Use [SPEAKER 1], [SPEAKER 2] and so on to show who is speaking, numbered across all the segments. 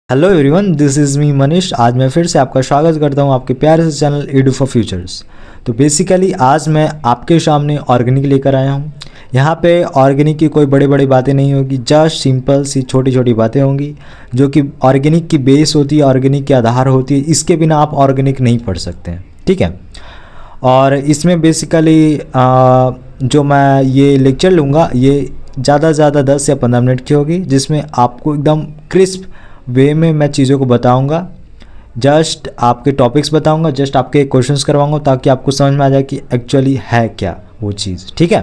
[SPEAKER 1] Hello everyone, this is me Manish. आज मैं फिर से आपका स्वागत करता हूं आपके प्यारे से चैनल एडू फॉर फ्यूचर्स। तो बेसिकली आज मैं आपके सामने ऑर्गेनिक लेकर आया हूं। यहां पे ऑर्गेनिक की कोई बड़ी बड़ी बातें नहीं होगी, जस्ट सिंपल सी छोटी छोटी बातें होंगी जो कि ऑर्गेनिक की बेस होती है, ऑर्गेनिक के आधार होती है। इसके बिना आप ऑर्गेनिक नहीं पढ़ सकते हैं, ठीक है। और इसमें बेसिकली जो मैं ये लेक्चर लूँगा ये ज़्यादा से ज़्यादा 10 या 15 मिनट की होगी, जिसमें आपको एकदम क्रिस्प वे में मैं चीज़ों को बताऊंगा। जस्ट आपके टॉपिक्स बताऊंगा, जस्ट आपके क्वेश्चंस करवाऊंगा ताकि आपको समझ में आ जाए कि एक्चुअली है क्या वो चीज़, ठीक है।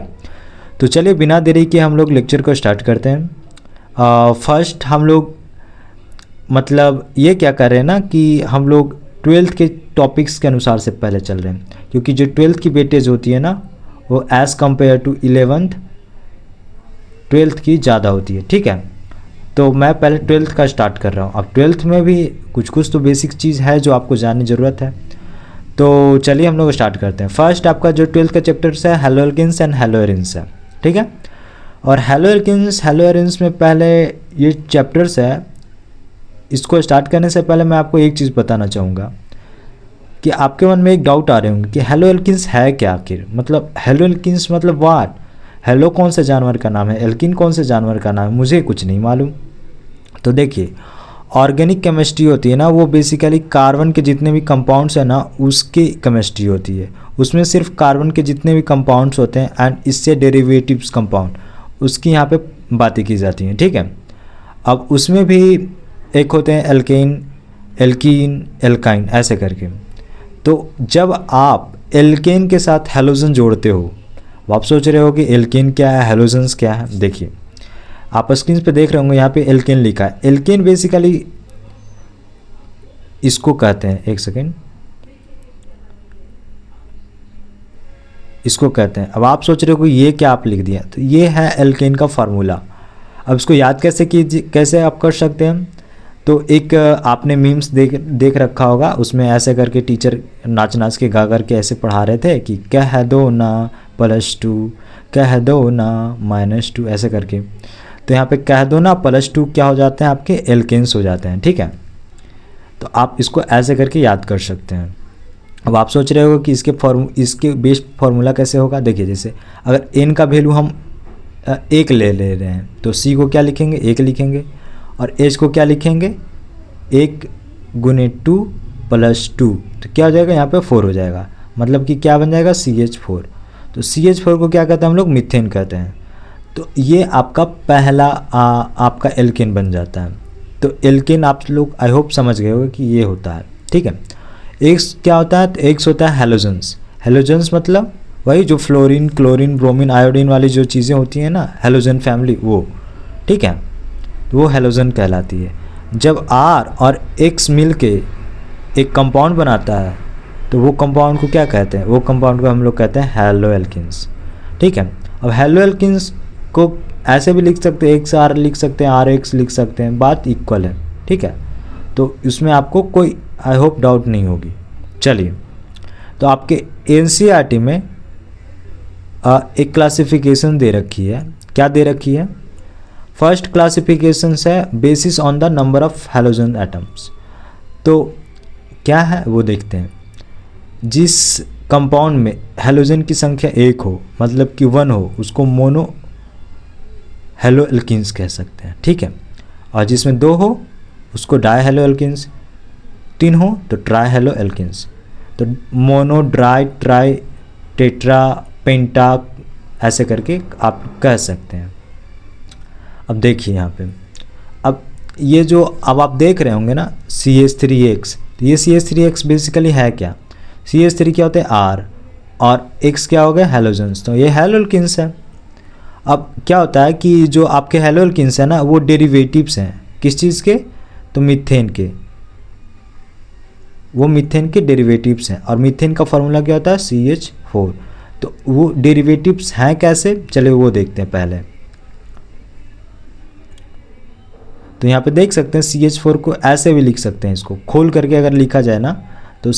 [SPEAKER 1] तो चलिए बिना देरी के हम लोग लेक्चर को स्टार्ट करते हैं। फर्स्ट हम लोग मतलब ये क्या कर रहे हैं ना कि हम लोग 12th के टॉपिक्स के अनुसार से पहले चल रहे हैं, क्योंकि जो 12th की वेटेज होती है ना वो as compare to 11th 12th की ज़्यादा होती है, ठीक है। तो मैं पहले 12th का स्टार्ट कर रहा हूँ। अब 12th में भी कुछ तो बेसिक चीज़ है जो आपको जानने की ज़रूरत है। तो चलिए हम लोग स्टार्ट करते हैं। फर्स्ट आपका जो 12th का चैप्टर्स है हैलोएल्केन्स एंड हैलोएरिन्स है, ठीक है। और हैलोएरिन्स में पहले ये चैप्टर्स है, इसको स्टार्ट करने से पहले मैं आपको एक चीज़ बताना चाहूँगा कि आपके मन में एक डाउट आ रहे होंगे कि हैलोएल्केन्स है क्या आखिर। मतलब हैलोएल्केन्स मतलब वाट, हेलो कौन से जानवर का नाम है, एल्किन कौन से जानवर का नाम है, मुझे कुछ नहीं मालूम। तो देखिए, ऑर्गेनिक केमिस्ट्री होती है ना वो बेसिकली कार्बन के जितने भी कंपाउंड्स हैं ना उसकी केमिस्ट्री होती है। उसमें सिर्फ कार्बन के जितने भी कंपाउंड्स होते हैं एंड इससे डेरिवेटिव्स कंपाउंड उसकी यहाँ पे बातें की जाती हैं, ठीक है। अब उसमें भी एक होते हैं एल्केन, एल्कीन, एल्काइन ऐसे करके। तो जब आप एल्केन के साथ हैलोजन जोड़ते हो, आप सोच रहे हो कि एल्केन क्या है, हैलोजन्स क्या है। देखिए आप स्क्रीन पे देख रहे होंगे, यहाँ पे एल्केन लिखा है। एल्केन बेसिकली इसको कहते हैं, एक सेकेंड, इसको कहते हैं। अब आप सोच रहे हो कि ये क्या आप लिख दिया, तो ये है एल्केन का फार्मूला। अब इसको याद कैसे आप कर सकते हैं। तो एक आपने मीम्स देख रखा होगा, उसमें ऐसे करके टीचर नाच के गा करके ऐसे पढ़ा रहे थे कि कह दो ना +2, कह दो ना -2 ऐसे करके। तो यहाँ पे कह दो ना +2 क्या हो जाते हैं आपके एल्केन्स हो जाते हैं, ठीक है। तो आप इसको ऐसे करके याद कर सकते हैं। अब आप सोच रहे हो कि इसके बेस्ट फार्मूला कैसे होगा। देखिए जैसे अगर n का वैल्यू हम 1 ले रहे हैं तो C को क्या लिखेंगे, 1 लिखेंगे, और H को क्या लिखेंगे, 1 × 2 + 2, तो क्या हो जाएगा यहाँ पे 4 हो जाएगा। मतलब कि क्या बन जाएगा, CH4। तो CH4 को क्या कहते हैं हम लोग, मीथेन कहते हैं। तो ये आपका पहला आपका एल्केन बन जाता है। तो एल्केन आप लोग आई होप समझ गए होंगे कि ये होता है, ठीक है। एक्स क्या होता है, तो एक्स होता है हैलोजन्स। हैलोजन्स मतलब वही जो फ्लोरीन, क्लोरीन, ब्रोमीन, आयोडीन वाली जो चीज़ें होती हैं ना, हैलोजन फैमिली, वो, ठीक है। तो वो हैलोजन कहलाती है। जब R और X मिल के एक कंपाउंड बनाता है तो वो कंपाउंड को क्या कहते हैं, वो कंपाउंड को हम लोग कहते हैं हैलोएल्केन्स, ठीक है। अब हैलोएल्केन्स को ऐसे भी लिख सकते हैं, XR लिख सकते हैं, RX लिख सकते हैं, बात इक्वल है, ठीक है। तो इसमें आपको कोई आई होप डाउट नहीं होगी। चलिए, तो आपके NCERT में एक क्लासिफिकेशन दे रखी है। क्या दे रखी है, फर्स्ट क्लासिफिकेशन है basis on the number of halogen atoms. तो क्या है वो देखते हैं। जिस कंपाउंड में हैलोजन की संख्या 1 हो, मतलब कि 1 हो, उसको मोनो हैलोएल्कीन्स कह सकते हैं, ठीक है। और जिसमें 2 हो उसको डाई हैलोएल्कीन्स, 3 हो तो ट्राई हैलोएल्कीन्स। तो मोनो, ड्राई, ट्राई, टेट्रा, पेंटा ऐसे करके आप कह सकते हैं। अब देखिए यहाँ पे, अब ये जो अब आप देख रहे होंगे ना CH3X, तो ये CH3X बेसिकली है क्या, CH3 क्या होते हैं R, और X क्या हो गए हैलोजन्स, तो ये हैलोएल्कीन्स है। अब क्या होता है कि जो आपके हैलोएल्कीन्स है ना वो डेरिवेटिव्स हैं किस चीज़ के, तो मीथेन के, वो मीथेन के डेरिवेटिव्स हैं। और मीथेन का फार्मूला क्या होता है, CH4। तो वो डेरिवेटिव्स हैं कैसे, चलिए वो देखते हैं पहले। तो यहाँ पे देख सकते हैं CH4 को ऐसे भी लिख सकते हैं, इसको खोल करके अगर लिखा जाए ना तो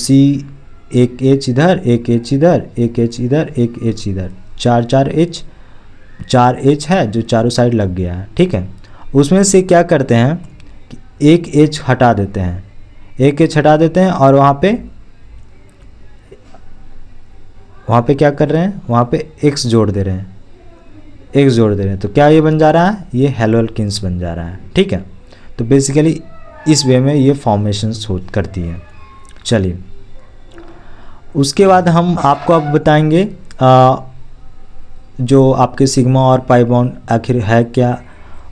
[SPEAKER 1] एक H इधर, एक H इधर, एक H इधर, एक H इधर, 4 H है जो चारों साइड लग गया है, ठीक है। उसमें से क्या करते हैं कि एक एच हटा देते हैं, एक एच हटा देते हैं और वहाँ पे क्या कर रहे हैं, वहाँ पे एक्स जोड़ दे रहे हैं, एक्स जोड़ दे रहे हैं, तो क्या ये बन जा रहा है, ये हैलोअल्केन्स बन जा रहा है। ठीक है, तो बेसिकली इस वे में ये फॉर्मेशंस करती है। चलिए उसके बाद हम आपको अब बताएंगे जो आपके सिग्मा और पाई बॉन्ड आखिर है क्या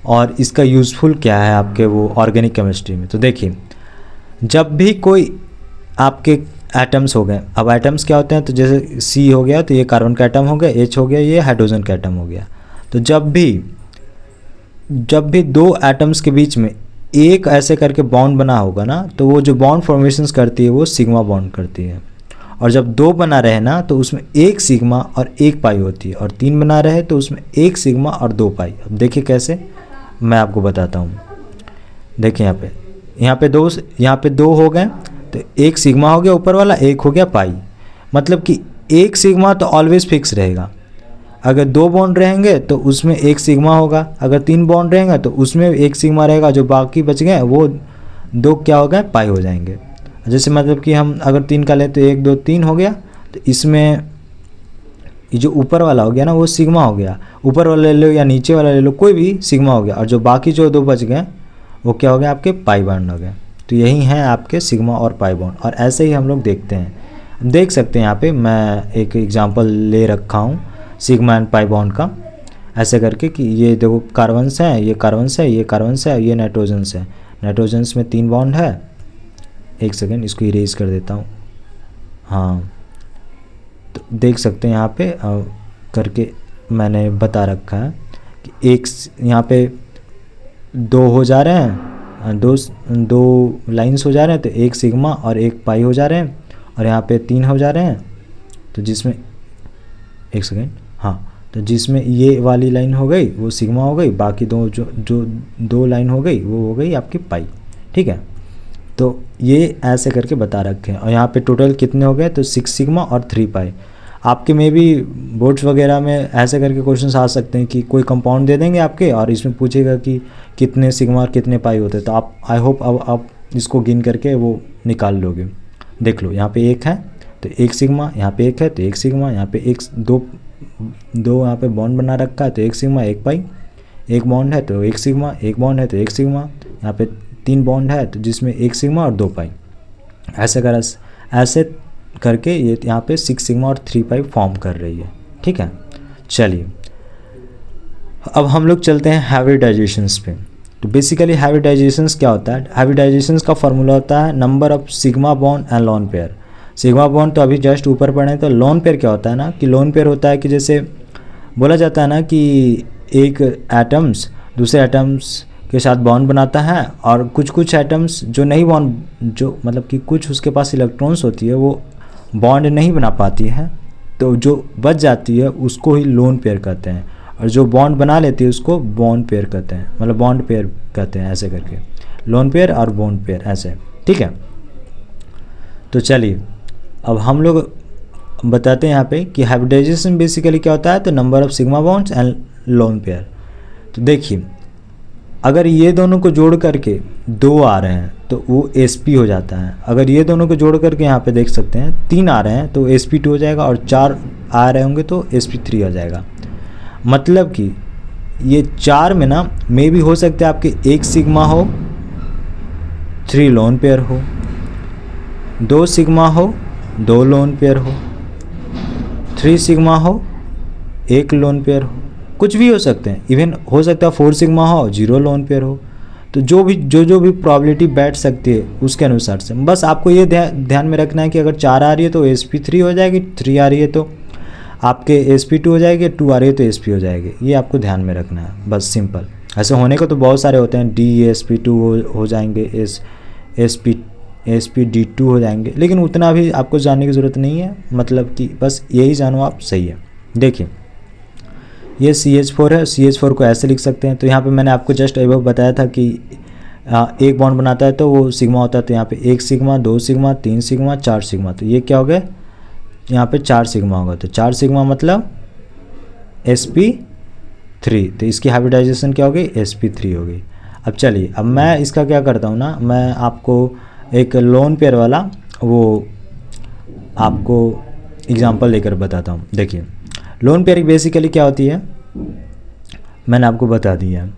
[SPEAKER 1] और इसका यूज़फुल क्या है आपके वो ऑर्गेनिक केमिस्ट्री में। तो देखिए, जब भी कोई आपके एटम्स हो गए, अब एटम्स क्या होते हैं, तो जैसे सी हो गया तो ये कार्बन का एटम हो गया, एच हो गया ये हाइड्रोजन का एटम हो गया। तो जब भी दो एटम्स के बीच में एक ऐसे करके बॉन्ड बना होगा ना, तो वो जो बॉन्ड फॉर्मेशंस करती है वो सिग्मा बॉन्ड करती है। और जब दो बना रहे ना तो उसमें एक सिग्मा और एक पाई होती है, और तीन बना रहे तो उसमें एक सिग्मा और दो पाई। अब देखिए कैसे, मैं आपको बताता हूँ। देखिए यहाँ पे दो हो गए, तो एक सिग्मा हो गया ऊपर वाला, एक हो गया पाई। मतलब कि एक सिग्मा तो ऑलवेज फिक्स रहेगा। अगर दो बॉन्ड रहेंगे तो उसमें एक सिग्मा होगा, अगर तीन बॉन्ड रहेंगे तो उसमें एक सिग्मा रहेगा, जो बाकी बच गए वो दो क्या हो गए, पाई हो जाएंगे। जैसे मतलब कि हम अगर तीन का लें तो एक दो तीन हो गया, तो इसमें ये जो ऊपर वाला हो गया ना वो सिग्मा हो गया, ऊपर वाला ले लो या नीचे वाला ले लो, कोई भी सिग्मा हो गया, और जो बाकी जो दो बच गए वो क्या हो गया, आपके पाई बॉन्ड हो गए। तो यही हैं आपके सिग्मा और पाई बॉन्ड, और ऐसे ही हम लोग देखते हैं। देख सकते हैं यहाँ पे मैं एक एग्जांपल ले रखा हूँ सिग्मा एंड पाई बॉन्ड का, ऐसे करके कि ये देखो कार्बन्स हैं, ये कार्बन्स है, ये कार्बन्स है, ये नाइट्रोजन्स है। नाइट्रोजन्स में 3 बॉन्ड है, एक सेकेंड इसको इरेज कर देता हूँ। हाँ, तो देख सकते हैं यहाँ पे करके मैंने बता रखा है कि एक यहाँ पे दो हो जा रहे हैं, दो लाइंस हो जा रहे हैं, तो एक सिग्मा और एक पाई हो जा रहे हैं, और यहाँ पे 3 हो जा रहे हैं, तो जिसमें एक सेकेंड, हाँ, तो जिसमें ये वाली लाइन हो गई वो सिग्मा हो गई, बाकी जो दो लाइन हो गई वो हो गई आपकी पाई। ठीक है, तो ये ऐसे करके बता रखे हैं। और यहाँ पे टोटल कितने हो गए, तो 6 सिग्मा और 3 पाई। आपके में भी बोर्ड्स वगैरह में ऐसे करके क्वेश्चंस आ सकते हैं कि कोई कंपाउंड दे देंगे आपके और इसमें पूछेगा कि कितने सिग्मा और कितने पाई होते हैं, तो आप आई होप अब आप इसको गिन करके वो निकाल लोगे। देख लो यहाँ पे एक है तो एक सिग्मा, यहाँ पे एक है तो एक सिग्मा, यहाँ पे एक दो यहाँ पे बॉन्ड बना रखा है तो एक सिग्मा एक पाई, एक बॉन्ड है तो एक सिग्मा, एक बॉन्ड है तो एक सिग्मा, यहाँ पे 3 बॉन्ड है तो जिसमें एक सिग्मा और 2 पाई। ऐसे करके ये यहाँ पे 6 सिग्मा और 3 पाई फॉर्म कर रही है। ठीक है, चलिए अब हम लोग चलते हैं हाइब्रिडाइजेशंस पे। तो बेसिकली हाइब्रिडाइजेशंस क्या होता है, हाइब्रिडाइजेशंस का फॉर्मूला होता है number of sigma bond and lone pair. Sigma bond तो अभी जस्ट ऊपर पढ़े, तो लोन पेयर क्या होता है ना, कि लोन पेयर होता है कि जैसे बोला जाता है ना कि एक एटम्स दूसरे एटम्स के साथ बॉन्ड बनाता है, और कुछ एटम्स जो नहीं बॉन्ड, जो मतलब कि कुछ उसके पास इलेक्ट्रॉन्स होती है वो बॉन्ड नहीं बना पाती है, तो जो बच जाती है उसको ही लोन पेयर कहते हैं, और जो बॉन्ड बना लेती है उसको बॉन्ड पेयर कहते हैं, मतलब बॉन्ड पेयर कहते हैं, ऐसे करके लोन पेयर और बॉन्ड पेयर ऐसे। ठीक है, तो चलिए अब हम लोग बताते हैं यहाँ पे कि हाइब्रिडाइजेशन बेसिकली क्या होता है, तो number of sigma bonds and lone pair. तो देखिए अगर ये दोनों को जोड़ करके 2 आ रहे हैं तो वो sp हो जाता है। अगर ये दोनों को जोड़ करके यहाँ पे देख सकते हैं 3 आ रहे हैं तो sp2 हो जाएगा, और 4 आ रहे होंगे तो sp3 हो जाएगा। मतलब कि ये 4 में ना मे भी हो सकते हैं आपके 1 सिग्मा हो 3 लोन पेयर हो, 2 सिग्मा हो 2 लोन पेयर हो, 3 सिग्मा हो 1 लोन पेयर हो, कुछ भी हो सकते हैं। इवन हो सकता है 4 सिग्मा हो 0 लोन पेयर हो। तो जो भी प्रॉबिलिटी बैठ सकती है उसके अनुसार से बस आपको ये ध्यान में रखना है कि अगर 4 आ रही है तो sp3 हो जाएगी, 3 आ रही है तो आपके sp2 हो जाएगी, 2 आ रही है तो sp हो जाएगी। ये आपको ध्यान में रखना है, बस सिंपल। ऐसे होने को तो बहुत सारे होते हैं, sp2 हो जाएंगे, sp_d2 हो जाएंगे, लेकिन उतना भी आपको जानने की ज़रूरत नहीं है, मतलब कि बस यही जानो आप, सही है। देखिए ये CH4 है, CH4 को ऐसे लिख सकते हैं। तो यहाँ पे मैंने आपको जस्ट अभी बताया था कि एक बॉन्ड बनाता है तो वो सिग्मा होता है, तो यहाँ पे 1 सिग्मा 2 सिग्मा 3 सिग्मा 4 सिग्मा, तो ये क्या हो गया, यहाँ पे 4 सिग्मा होगा। तो 4 सिग्मा मतलब sp3, तो इसकी हाइब्रिडाइजेशन क्या हो गई, sp3 हो गई। अब चलिए, अब मैं इसका क्या करता हूँ ना, मैं आपको एक लोन पेयर वाला वो आपको एग्जांपल लेकर बताता हूँ। देखिए, लोन पेयर बेसिकली क्या होती है मैंने आपको बता दिया।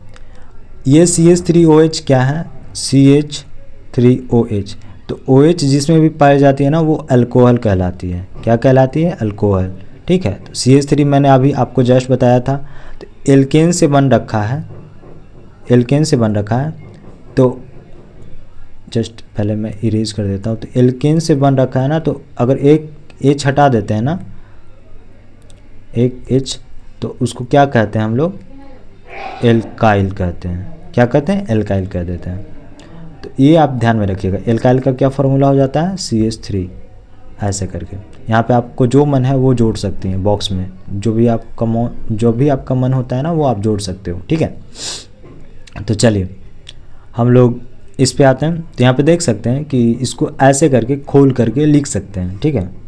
[SPEAKER 1] ये CH3OH क्या है, CH3OH। तो OH जिसमें भी पाई जाती है ना वो अल्कोहल कहलाती है। क्या कहलाती है, अल्कोहल। ठीक है, तो CH3 मैंने अभी आपको जस्ट बताया था, तो एल्केन से बन रखा है, एल्केन से बन रखा है। तो जस्ट पहले मैं इरेज कर देता हूँ। तो एल्केन से बन रखा है ना, तो अगर एक H हटा देते हैं ना, एक H, तो उसको क्या कहते हैं हम लोग, एल्काइल कहते हैं। क्या कहते हैं, एल्काइल कह देते हैं। तो ये आप ध्यान में रखिएगा, एल्काइल का क्या फार्मूला हो जाता है, CH3, ऐसे करके। यहाँ पे आपको जो मन है वो जोड़ सकती हैं बॉक्स में, जो भी आपका मन होता है ना वो आप जोड़ सकते हो। ठीक है, तो चलिए हम लोग इस पे आते हैं। तो यहाँ पे देख सकते हैं कि इसको ऐसे करके खोल करके लिख सकते हैं। ठीक है,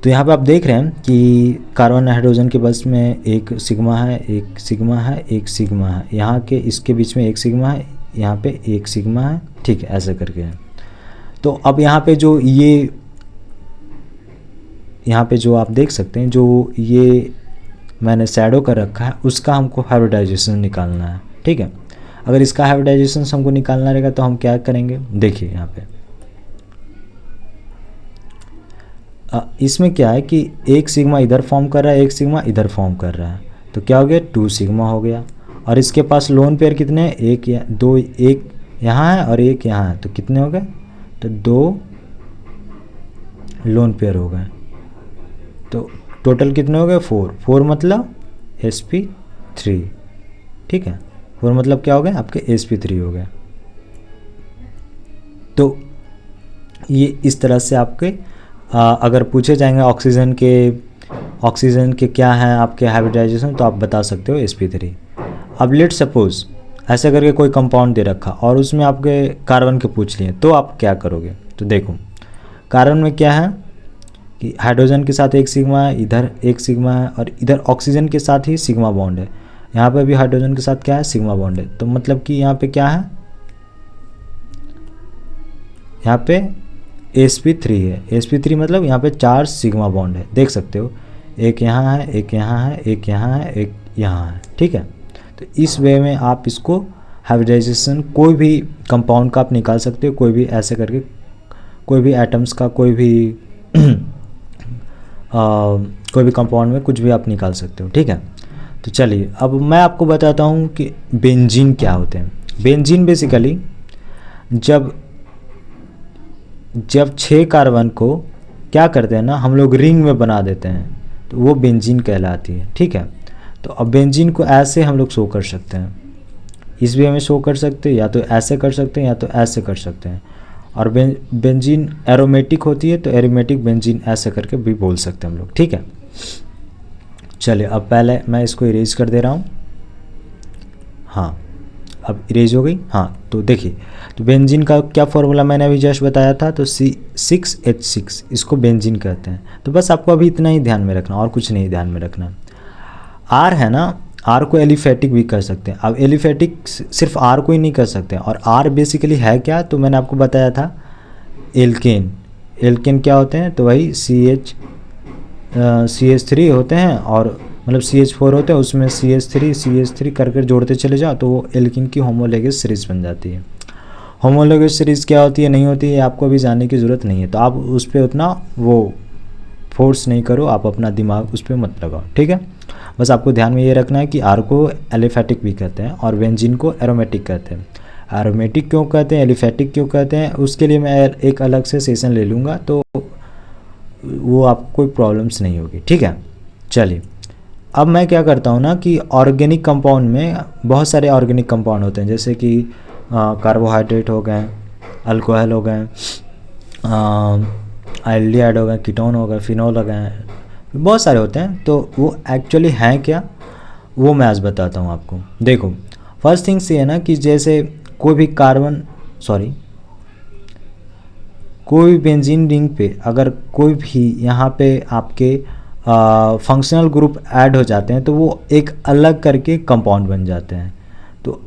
[SPEAKER 1] तो यहाँ पे आप देख रहे हैं कि कार्बन हाइड्रोजन के बस में एक सिग्मा है, एक सिग्मा है, एक सिग्मा है, यहाँ के इसके बीच में एक सिग्मा है, यहाँ पे एक सिग्मा है। ठीक है, ऐसे करके है। तो अब यहाँ पे जो यहाँ पे जो आप देख सकते हैं, जो ये मैंने शैडो कर रखा है, उसका हमको हाइब्रिडाइजेशन निकालना है। ठीक है, अगर इसका हाइब्रिडाइजेशन हमको निकालना रहेगा तो हम क्या करेंगे, देखिए यहाँ पे इसमें क्या है कि एक सिग्मा इधर फॉर्म कर रहा है, एक सिग्मा इधर फॉर्म कर रहा है, तो क्या हो गया, 2 सिग्मा हो गया। और इसके पास लोन पेयर कितने हैं, एक या दो, एक यहाँ है और एक यहाँ है, तो कितने हो गए, तो 2 लोन पेयर हो गए। तो टोटल कितने हो गए, 4 मतलब sp3। ठीक है, 4 मतलब क्या हो गए, आपके sp3 हो गए। तो ये इस तरह से आपके अगर पूछे जाएंगे ऑक्सीजन के क्या हैं आपके हाइब्रिडाइजेशन, तो आप बता सकते हो sp3। अब लेट सपोज ऐसे करके कोई कंपाउंड दे रखा और उसमें आपके कार्बन के पूछ लिए, तो आप क्या करोगे। तो देखो, कार्बन में क्या है कि हाइड्रोजन के साथ एक सिग्मा है, इधर एक सिग्मा है, और इधर ऑक्सीजन के साथ ही सिग्मा बॉन्ड है। यहाँ पे भी हाइड्रोजन के साथ क्या है, सिग्मा बॉन्ड है। तो मतलब कि यहाँ पे क्या है, यहाँ पे sp3 है। sp3 मतलब यहाँ पे 4 सिग्मा बॉन्ड है, देख सकते हो, एक यहाँ है, एक यहाँ है, एक यहाँ है, एक यहाँ है। ठीक है, तो इस वे में आप इसको हाइब्रिडाइजेशन कोई भी कंपाउंड का आप निकाल सकते हो, कोई भी ऐसे करके कोई भी एटम्स का कोई भी कोई भी कंपाउंड में कुछ भी आप निकाल सकते हो। ठीक है, तो चलिए अब मैं आपको बताता हूँ कि बेंजीन क्या होते हैं। बेंजीन बेसिकली जब 6 कार्बन को क्या करते हैं ना, हम लोग रिंग में बना देते हैं, तो वो बेंजीन कहलाती है। ठीक है, तो अब बेंजीन को ऐसे हम लोग शो कर सकते हैं, इस वे में शो कर सकते हैं, या तो ऐसे कर सकते हैं या तो ऐसे कर सकते हैं। और बेंजीन एरोमेटिक होती है, तो एरोमेटिक बेंजीन ऐसे करके भी बोल सकते हैं हम लोग। ठीक है, चलिए अब पहले मैं इसको इरेज कर दे रहा हूँ। हाँ, अब इरेज हो गई। हाँ, तो देखिए, तो बेंजीन का क्या फॉर्मूला मैंने अभी जस्ट बताया था, तो C6H6, इसको बेंजीन कहते हैं। तो बस आपको अभी इतना ही ध्यान में रखना, और कुछ नहीं ध्यान में रखना। R है ना, R को एलिफेटिक भी कर सकते हैं। अब एलिफेटिक सिर्फ R को ही नहीं कर सकते, और R बेसिकली है क्या, तो मैंने आपको बताया था एल्केन। एल्केन क्या होते हैं, तो वही CH3 होते हैं, और मतलब CH4 होते हैं, उसमें CH3 करके जोड़ते चले जाओ, तो वो एल्कीन की होमोलोगस सीरीज बन जाती है। होमोलोगस सीरीज क्या होती है, नहीं होती है, आपको अभी जानने की ज़रूरत नहीं है। तो आप उस पर उतना वो फोर्स नहीं करो, आप अपना दिमाग उस पर मत लगाओ। ठीक है, बस आपको ध्यान में ये रखना है कि R को एलिफेटिक भी कहते हैं और बेंजीन को एरोमेटिक कहते हैं। एरोमेटिक क्यों कहते हैं, एलिफेटिक क्यों कहते हैं, उसके लिए मैं एक अलग से सेशन ले लूँगा, तो वो आपको कोई प्रॉब्लम्स नहीं होगी। ठीक है, चलिए अब मैं क्या करता हूँ ना कि ऑर्गेनिक कंपाउंड में बहुत सारे ऑर्गेनिक कंपाउंड होते हैं, जैसे कि कार्बोहाइड्रेट हो गए, अल्कोहल हो गए, एल्डिहाइड हो गए, कीटोन हो गए, फिनॉल हो गए, बहुत सारे होते हैं। तो वो एक्चुअली हैं क्या, वो मैं आज बताता हूँ आपको। देखो, फर्स्ट थिंग्स ये है ना कि जैसे कोई भी कोई भी बेंजीन रिंग पे अगर कोई भी यहाँ पे आपके फंक्शनल ग्रुप ऐड हो जाते हैं, तो वो एक अलग करके कंपाउंड बन जाते हैं। तो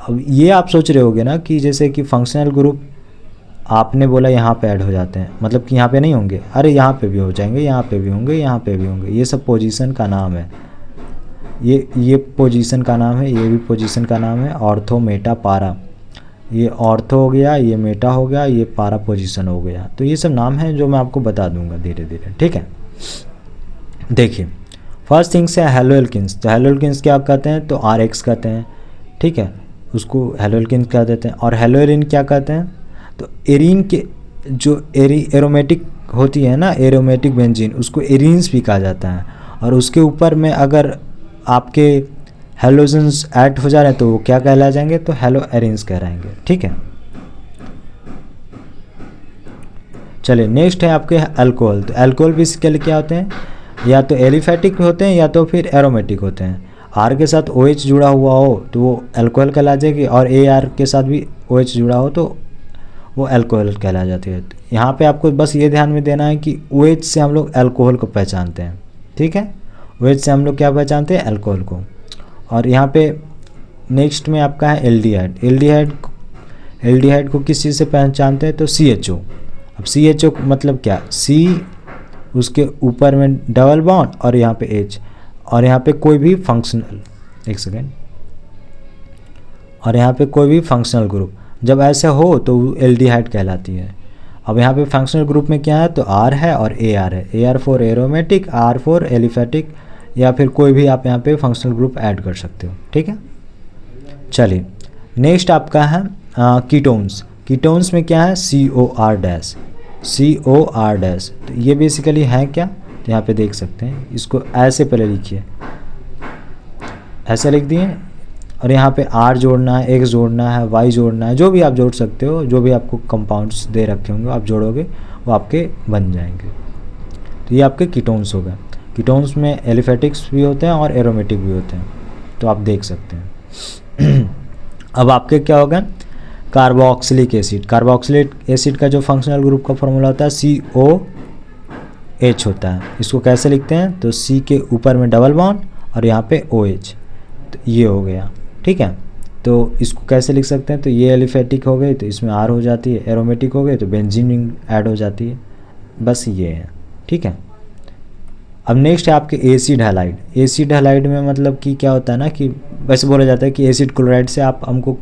[SPEAKER 1] अब ये आप सोच रहे होगे ना कि जैसे कि फंक्शनल ग्रुप आपने बोला यहाँ पे ऐड हो जाते हैं, मतलब कि यहाँ पे नहीं होंगे, अरे यहाँ पे भी हो जाएंगे, यहाँ पे भी होंगे, यहाँ पे भी होंगे। ये सब पोजीशन का नाम है, ये पोजीशन का नाम है, ये भी पोजीशन का नाम है। ऑर्थो, मेटा, पारा, ये ऑर्थो हो गया, ये मेटा हो गया, ये पारा पोजीशन हो गया। तो ये सब नाम हैं जो मैं आपको बता दूंगा धीरे धीरे, ठीक है। देखिए फर्स्ट थिंग्स है हेलो एल्किन्स। तो हेलो एल्किन्स क्या कहते हैं, तो आर एक्स कहते हैं, ठीक है, उसको हेलो एल्किन्स कह देते हैं। और हेलो एरिन क्या कहते हैं, तो एरिन के जो एरोमेटिक होती है ना, एरोमेटिक बेंजीन, उसको एरिन्स भी कहा जाता है। और उसके ऊपर में अगर आपके हेलोजन्स ऐड हो जा रहे हैं तो वो क्या कहला जाएंगे, तो हेलो एरिन्स कहलाएंगे, ठीक है। चलिए नेक्स्ट है आपके अल्कोहल। तो अल्कोहल बेसिकली क्या होते हैं, या तो एलिफेटिक होते हैं या तो फिर एरोमेटिक होते हैं। आर के साथ ओ एच जुड़ा हुआ हो तो वो अल्कोहल कहला जाएगी, और ए आर के साथ भी ओ एच जुड़ा हो तो वो अल्कोहल कहला जाती है। यहाँ पे आपको बस ये ध्यान में देना है कि ओ एच से हम लोग अल्कोहल को पहचानते हैं, ठीक है। ओ एच से हम लोग क्या पहचानते हैं, अल्कोहल को। और यहाँ पे नेक्स्ट में आपका है एल्डिहाइड। एल्डिहाइड को किस चीज़ से पहचानते हैं, तो सी एच ओ। अब सी एच ओ मतलब क्या, सी उसके ऊपर में डबल बॉन्ड और यहाँ पे एच, और यहाँ पे कोई भी फंक्शनल, एक सेकेंड, और यहाँ पे कोई भी फंक्शनल ग्रुप जब ऐसे हो तो एल्डिहाइड कहलाती है। अब यहाँ पे फंक्शनल ग्रुप में क्या है, तो आर है और ए आर है। A R for aromatic, R for aliphatic, या फिर कोई भी आप यहाँ पे फंक्शनल ग्रुप ऐड कर सकते हो, ठीक है। चलिए नेक्स्ट आपका है कीटोन्स। कीटोन्स में क्या है, सी ओ आर डैश, सी ओ आर डैश। तो ये बेसिकली है क्या, तो यहाँ पे देख सकते हैं, इसको ऐसे पहले लिखिए, ऐसे लिख दिए, और यहाँ पे आर जोड़ना है, एक्स जोड़ना है, वाई जोड़ना है, जो भी आप जोड़ सकते हो, जो भी आपको कंपाउंड्स दे रखे होंगे आप जोड़ोगे वो आपके बन जाएंगे। तो ये आपके कीटोन्स हो गए। कीटोन्स में एलिफेटिक्स भी होते हैं और एरोमेटिक भी होते हैं, तो आप देख सकते हैं। अब आपके क्या होगा, कार्बोक्सिलिक एसिड। कार्बोक्सिलिक एसिड का जो फंक्शनल ग्रुप का फॉर्मूला होता है सी ओ एच होता है। इसको कैसे लिखते हैं, तो सी के ऊपर में डबल बॉन्ड और यहाँ पे ओ एच, तो ये हो गया, ठीक है। तो इसको कैसे लिख सकते हैं, तो ये एलिफेटिक हो गई तो इसमें आर हो जाती है, एरोमेटिक हो गई तो बेंजीन रिंग ऐड हो जाती है, बस ये है, ठीक है। अब नेक्स्ट है आपके एसिड हैलाइड। एसिड हैलाइड में मतलब कि क्या होता है ना, कि वैसे बोला जाता है कि एसिड क्लोराइड से आप हमको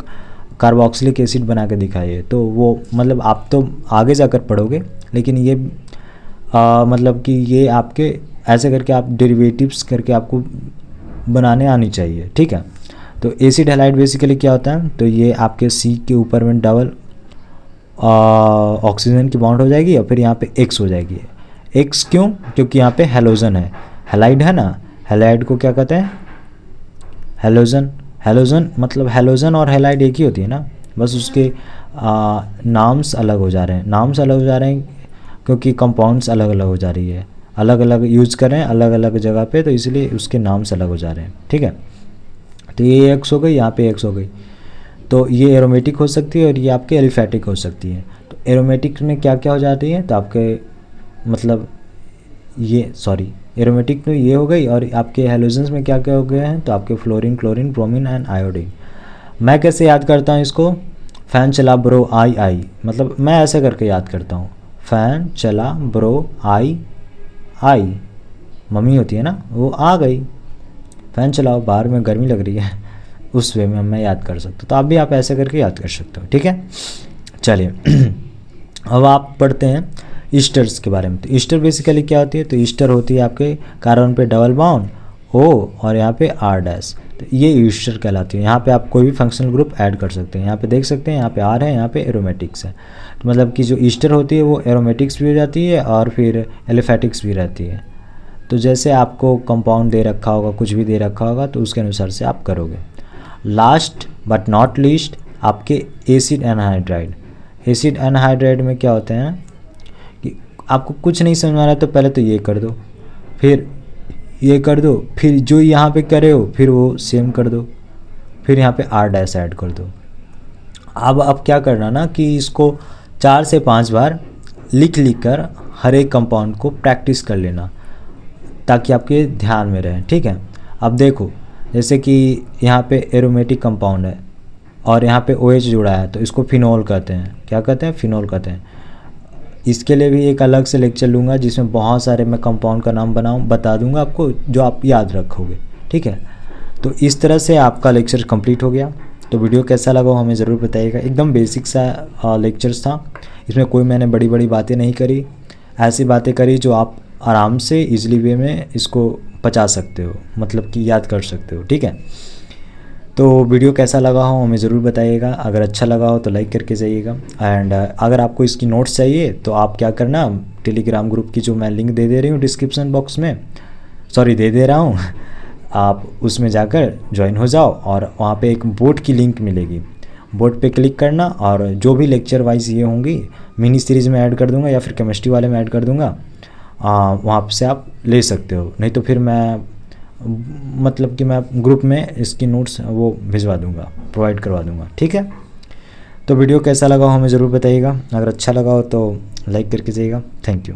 [SPEAKER 1] कार्बोक्सिलिक एसिड बना के दिखाइए, तो वो मतलब आप तो आगे जाकर पढ़ोगे, लेकिन ये मतलब कि ये आपके ऐसे करके आप डेरिवेटिव्स करके आपको बनाने आनी चाहिए, ठीक है। तो एसिड हैलाइड बेसिकली क्या होता है, तो ये आपके सी के ऊपर में डबल ऑक्सीजन की बॉन्ड हो जाएगी और फिर यहाँ पे एक्स हो जाएगी। एक्स क्यों, क्योंकि यहाँ पे हेलोजन है, हैलाइड है ना, हैलाइड को क्या कहते हैं, हेलोजन। हेलोजन मतलब हेलोजन और हैलाइड एक ही होती है ना, बस उसके नाम्स अलग हो जा रहे हैं, नाम्स अलग हो जा रहे हैं क्योंकि कंपाउंड्स अलग अलग हो जा रही है, अलग अलग यूज कर रहे हैं अलग अलग जगह पे, तो इसलिए उसके नाम्स अलग हो जा रहे हैं, ठीक है। तो ये एक्स हो गई, यहाँ पे एक्स हो गई, तो ये एरोमेटिक हो सकती है और ये आपके एलिफेटिक हो सकती है। तो एरोमेटिक में क्या क्या हो जाती है, तो आपके मतलब ये सॉरी एरोमेटिक में ये हो गई, और आपके हेलोजन्स में क्या क्या हो गए हैं, तो आपके fluorine, chlorine, bromine and iodine. मैं कैसे याद करता हूँ इसको, फ़ैन चला ब्रो आई आई, मतलब मैं ऐसे करके याद करता हूँ, फ़ैन चला ब्रो आई आई, मम्मी होती है ना वो आ गई, फ़ैन चलाओ बाहर में गर्मी लग रही है, उस वे में मैं याद कर सकता हूँ। तो आप भी आप ऐसे करके याद कर सकते हो, ठीक है। चलिए अब आप पढ़ते हैं ईस्टर्स के बारे में। तो ईस्टर बेसिकली क्या होती है, तो ईस्टर होती है आपके कार्बन पे डबल बॉन्ड ओ और यहाँ पे आर डैश, तो ये ईस्टर कहलाती है। यहाँ पे आप कोई भी फंक्शनल ग्रुप ऐड कर सकते हैं, यहाँ पे देख सकते हैं यहाँ पे आर है, यहाँ पे एरोमेटिक्स है, तो मतलब कि जो ईस्टर होती है वो एरोमेटिक्स भी हो जाती है और फिर एलिफेटिक्स भी रहती है। तो जैसे आपको कंपाउंड दे रखा होगा, कुछ भी दे रखा होगा, तो उसके अनुसार से आप करोगे। लास्ट बट नॉट लीस्ट आपके एसिड एनहाइड्राइड। एसिड एनहाइड्राइड में क्या होते हैं कि आपको कुछ नहीं समझ आ रहा है तो पहले तो ये कर दो, फिर ये कर दो, फिर जो यहाँ पे करे हो फिर वो सेम कर दो, फिर यहाँ पे आर डैश ऐड कर दो। अब क्या करना ना कि इसको 4 से 5 बार लिख कर हर एक कंपाउंड को प्रैक्टिस कर लेना ताकि आपके ध्यान में रहे, ठीक है। अब देखो जैसे कि यहाँ पे एरोमेटिक कंपाउंड है, और यहाँ पे OH जुड़ा है तो इसको फिनोल कहते हैं। क्या कहते हैं? फिनोल कहते हैं। इसके लिए भी एक अलग से लेक्चर लूँगा जिसमें बहुत सारे मैं कंपाउंड का नाम बता दूँगा आपको, जो आप याद रखोगे। ठीक है, तो इस तरह से आपका लेक्चर कंप्लीट हो गया। तो वीडियो कैसा लगा हमें ज़रूर बताइएगा। एकदम बेसिक सा लेक्चर्स था, इसमें कोई मैंने बड़ी बड़ी बातें नहीं करी, ऐसी बातें करी जो आप आराम से ईजिली वे में इसको पचा सकते हो, मतलब कि याद कर सकते हो। ठीक है, तो वीडियो कैसा लगा हो हमें ज़रूर बताइएगा। अगर अच्छा लगा हो तो लाइक करके जाइएगा। एंड अगर आपको इसकी नोट्स चाहिए तो आप क्या करना, टेलीग्राम ग्रुप की जो मैं लिंक दे रही हूँ डिस्क्रिप्शन बॉक्स में, दे रहा हूँ, आप उसमें जाकर ज्वाइन हो जाओ और वहाँ पे एक बोर्ड की लिंक मिलेगी। बोर्ड पे क्लिक करना और जो भी लेक्चर वाइज ये होंगी मिनी सीरीज़ में ऐड कर दूँगा या फिर केमिस्ट्री वाले में ऐड कर दूँगा, वहाँ से आप ले सकते हो। नहीं तो फिर मैं मतलब कि मैं ग्रुप में इसकी नोट्स वो भिजवा दूँगा, प्रोवाइड करवा दूँगा। ठीक है, तो वीडियो कैसा लगा हमें ज़रूर बताइएगा। अगर अच्छा लगा हो तो लाइक करके जाइएगा। Thank you.